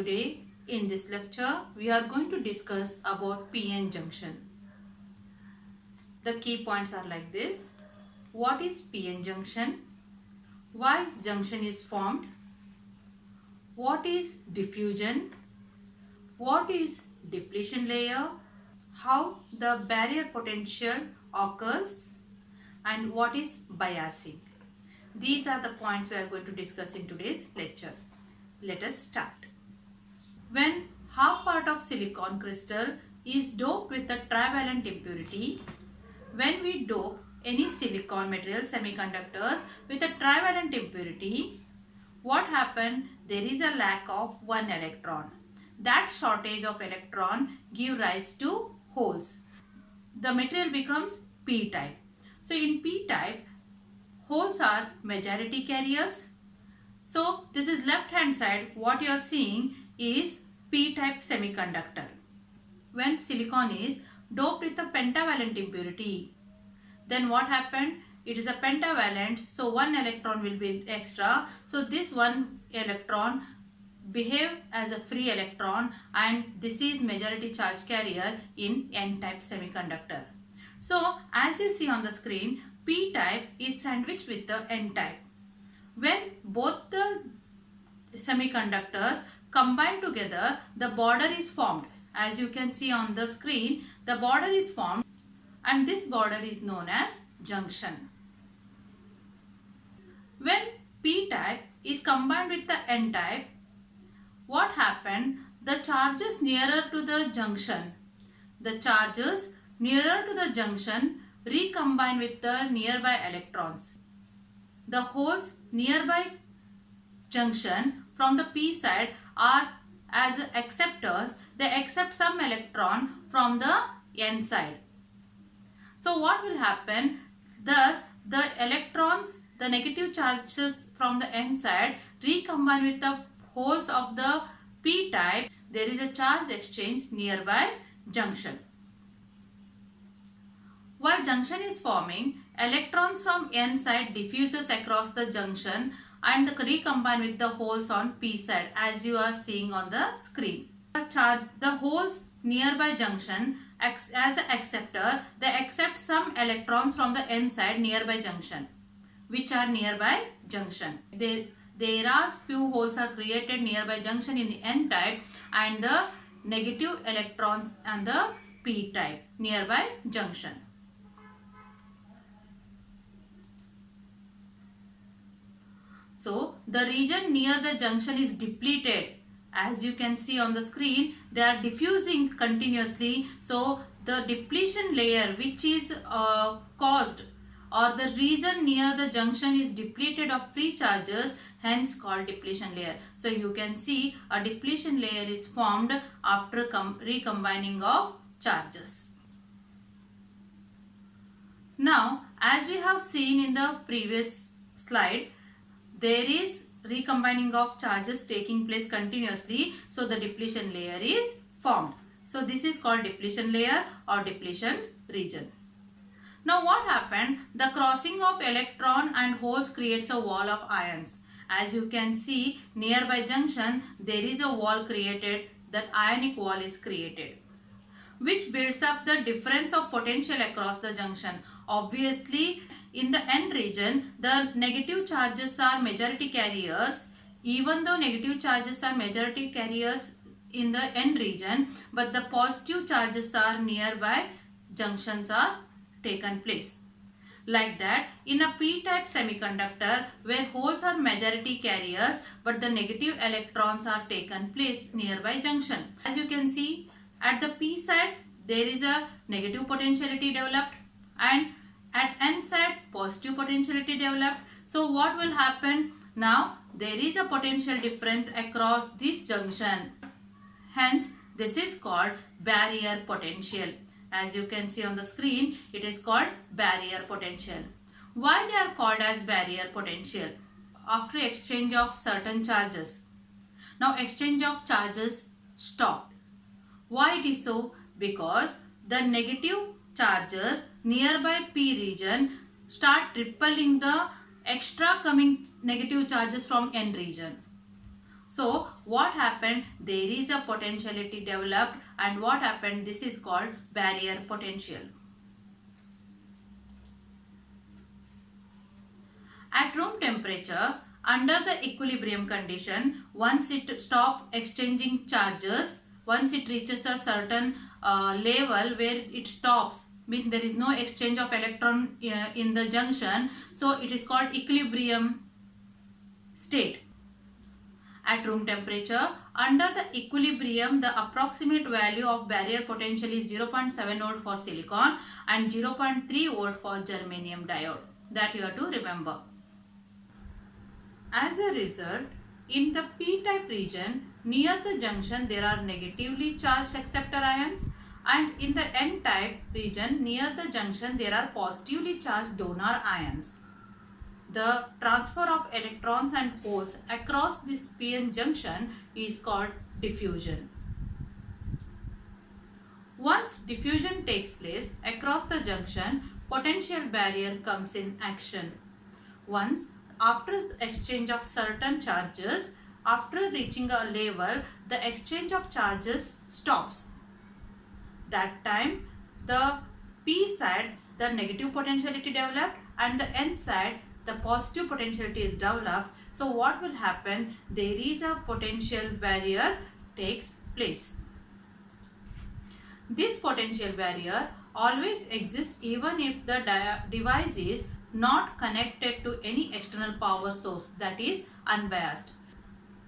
Today in this lecture we are going to discuss about p-n junction. The key points are like this. What is p-n junction? Why junction is formed? What is diffusion? What is depletion layer? How the barrier potential occurs? And what is biasing? These are the points we are going to discuss in today's lecture. Let us start. When half part of silicon crystal is doped with a trivalent impurity, when we dope any silicon material semiconductors with a trivalent impurity, what happened? There is a lack of one electron. That shortage of electron give rise to holes. The material becomes p-type. So in p-type, holes are majority carriers. So this is left hand side. What you are seeing is p-type semiconductor. When silicon is doped with a pentavalent impurity, then what happened? It is a pentavalent, so one electron will be extra. So this one electron behave as a free electron, and this is majority charge carrier in n-type semiconductor. So as you see on the screen, p-type is sandwiched with the n-type. When both the semiconductors combine together, the border is formed. As you can see on the screen, the border is formed, and this border is known as junction. When p-type is combined with the n-type, what happened? The charges nearer to the junction, recombine with the nearby electrons. The holes nearby junction from the p side are as acceptors. They accept some electron from the n side. So what will happen? Thus the electrons, the negative charges from the n side recombine with the holes of the p type. There is a charge exchange nearby junction. While junction is forming, electrons from n side diffuses across the junction and recombine with the holes on p side, as you are seeing on the screen. The holes nearby junction as an acceptor, they accept some electrons from the n side nearby junction, which are nearby junction. There are few holes are created nearby junction in the n type, and the negative electrons and the p type nearby junction. So the region near the junction is depleted. As you can see on the screen, they are diffusing continuously. So the depletion layer which is caused, or the region near the junction is depleted of free charges, hence called depletion layer. So you can see a depletion layer is formed after recombining of charges. Now, as we have seen in the previous slide, there is recombining of charges taking place continuously, so the depletion layer is formed. So this is called depletion layer or depletion region. Now what happened? The crossing of electron and holes creates a wall of ions. As you can see, nearby junction there is a wall created, that ionic wall is created, which builds up the difference of potential across the junction. Obviously, in the n region, the negative charges are majority carriers. Even though negative charges are majority carriers in the n region, but the positive charges are nearby junctions are taken place. Like that, in a p-type semiconductor where holes are majority carriers but the negative electrons are taken place nearby junction. As you can see, at the p side there is a negative potentiality developed, and at n side positive potentiality developed. So what will happen? Now there is a potential difference across this junction. Hence this is called barrier potential. As you can see on the screen, it is called barrier potential. Why they are called as barrier potential? After exchange of certain charges. Now exchange of charges stopped. Why it is so? Because the negative charges nearby p region start repelling the extra coming negative charges from n region. So what happened? There is a potentiality developed, and what happened? This is called barrier potential. At room temperature, under the equilibrium condition, once it stops exchanging charges, once it reaches a certain level where it stops, means there is no exchange of electron in the junction, so it is called equilibrium state. At room temperature, under the equilibrium, the approximate value of barrier potential is 0.7 volt for silicon and 0.3 volt for germanium diode. That you have to remember. As a result, in the p-type region, near the junction there are negatively charged acceptor ions, and in the n-type region, near the junction there are positively charged donor ions. The transfer of electrons and holes across this p-n junction is called diffusion. Once diffusion takes place across the junction, potential barrier comes in action. Once after exchange of certain charges, after reaching a level, the exchange of charges stops. That time, the p side, the negative potentiality developed, and the n side, the positive potentiality is developed. So what will happen? There is a potential barrier takes place. This potential barrier always exists even if the device is not connected to any external power source, that is unbiased.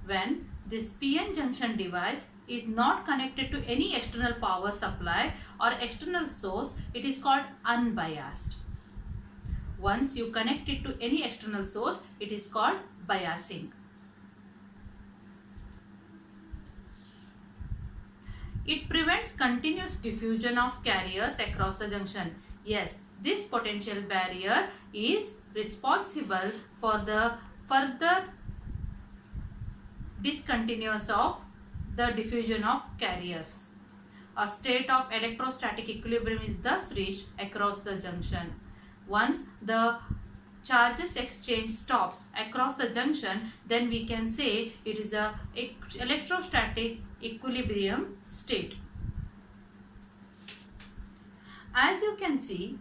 When this p-n junction device is not connected to any external power supply or external source, it is called unbiased. Once you connect it to any external source, it is called biasing. It prevents continuous diffusion of carriers across the junction. Yes, this potential barrier is responsible for the further discontinuous of the diffusion of carriers. A state of electrostatic equilibrium is thus reached across the junction. Once the charges exchange stops across the junction, then we can say it is a electrostatic equilibrium state. As you can see,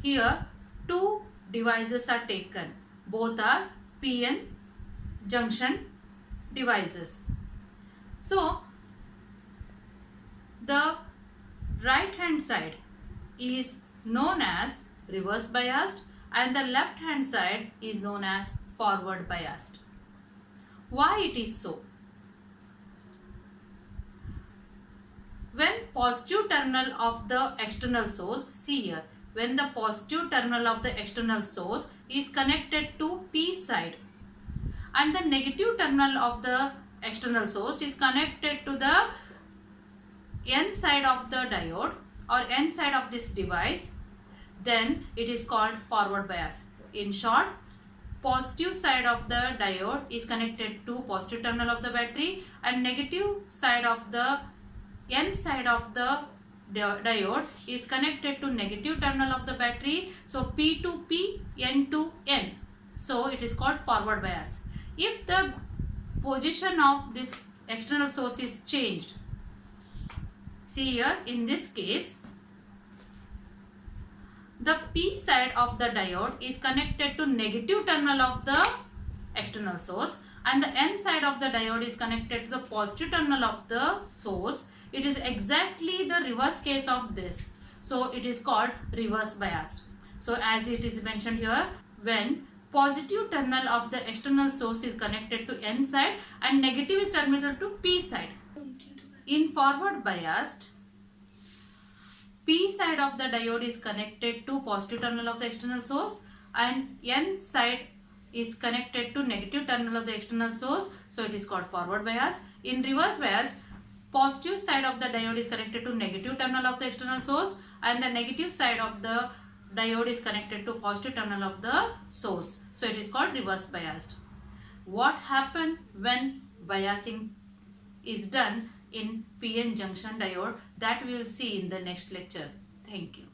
here two devices are taken. Both are p-n junction devices. So, the right hand side is known as reverse biased and the left hand side is known as forward biased. Why it is so? When positive terminal of the external source, see here, when the positive terminal of the external source is connected to p side and the negative terminal of the external source is connected to the n side of the diode or n side of this device, then it is called forward bias. In short, positive side of the diode is connected to positive terminal of the battery and negative side of the n side of the diode is connected to negative terminal of the battery. So P to P, N to N. So it is called forward bias. If the position of this external source is changed, see here in this case, the P side of the diode is connected to negative terminal of the external source and the N side of the diode is connected to the positive terminal of the source. It is exactly the reverse case of this. So it is called reverse biased. So as it is mentioned here, when positive terminal of the external source is connected to N side and negative is terminal to P side. In forward biased, P side of the diode is connected to positive terminal of the external source and N side is connected to negative terminal of the external source. So it is called forward bias. In reverse bias, positive side of the diode is connected to negative terminal of the external source and the negative side of the diode is connected to positive terminal of the source. So it is called reverse biased. What happened when biasing is done in p-n junction diode, that we will see in the next lecture. Thank you.